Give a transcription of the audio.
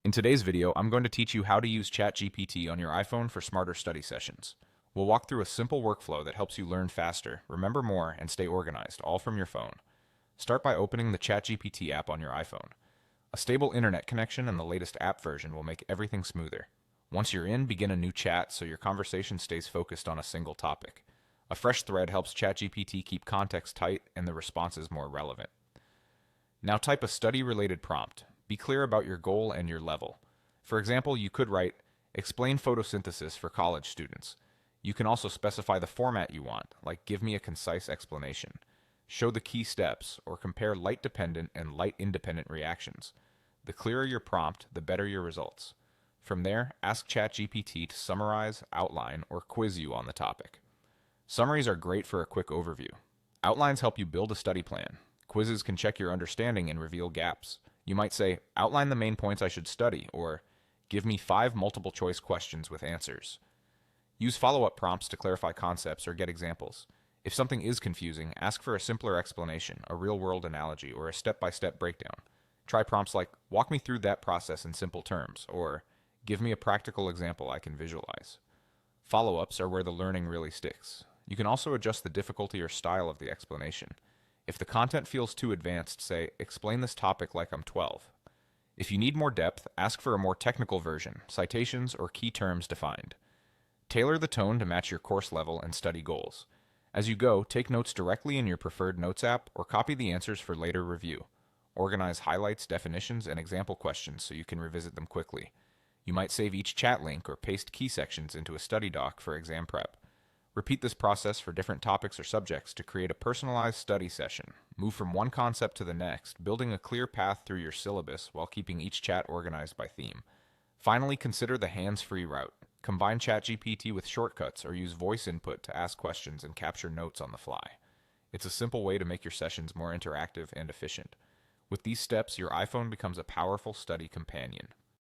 In today's video, I'm going to teach you how to use ChatGPT on your iPhone for smarter study sessions. We'll walk through a simple workflow that helps you learn faster, remember more, and stay organized, all from your phone. Start by opening the ChatGPT app on your iPhone. A stable internet connection and the latest app version will make everything smoother. Once you're in, begin a new chat so your conversation stays focused on a single topic. A fresh thread helps ChatGPT keep context tight and the responses more relevant. Now type a study-related prompt. Be clear about your goal and your level. For example, you could write, "Explain photosynthesis for college students." You can also specify the format you want, like give me a concise explanation. Show the key steps, or compare light-dependent and light-independent reactions. The clearer your prompt, the better your results. From there, ask ChatGPT to summarize, outline, or quiz you on the topic. Summaries are great for a quick overview. Outlines help you build a study plan. Quizzes can check your understanding and reveal gaps. You might say, "Outline the main points I should study," or "Give me 5 multiple choice questions with answers." Use follow-up prompts to clarify concepts or get examples. If something is confusing, ask for a simpler explanation, a real-world analogy, or a step-by-step breakdown. Try prompts like, "Walk me through that process in simple terms," or "Give me a practical example I can visualize." Follow-ups are where the learning really sticks. You can also adjust the difficulty or style of the explanation. If the content feels too advanced, say, "Explain this topic like I'm 12." If you need more depth, ask for a more technical version, citations or key terms defined. Tailor the tone to match your course level and study goals. As you go, take notes directly in your preferred notes app or copy the answers for later review. Organize highlights, definitions, and example questions so you can revisit them quickly. You might save each chat link or paste key sections into a study doc for exam prep. Repeat this process for different topics or subjects to create a personalized study session. Move from one concept to the next, building a clear path through your syllabus while keeping each chat organized by theme. Finally, consider the hands-free route. Combine ChatGPT with shortcuts or use voice input to ask questions and capture notes on the fly. It's a simple way to make your sessions more interactive and efficient. With these steps, your iPhone becomes a powerful study companion.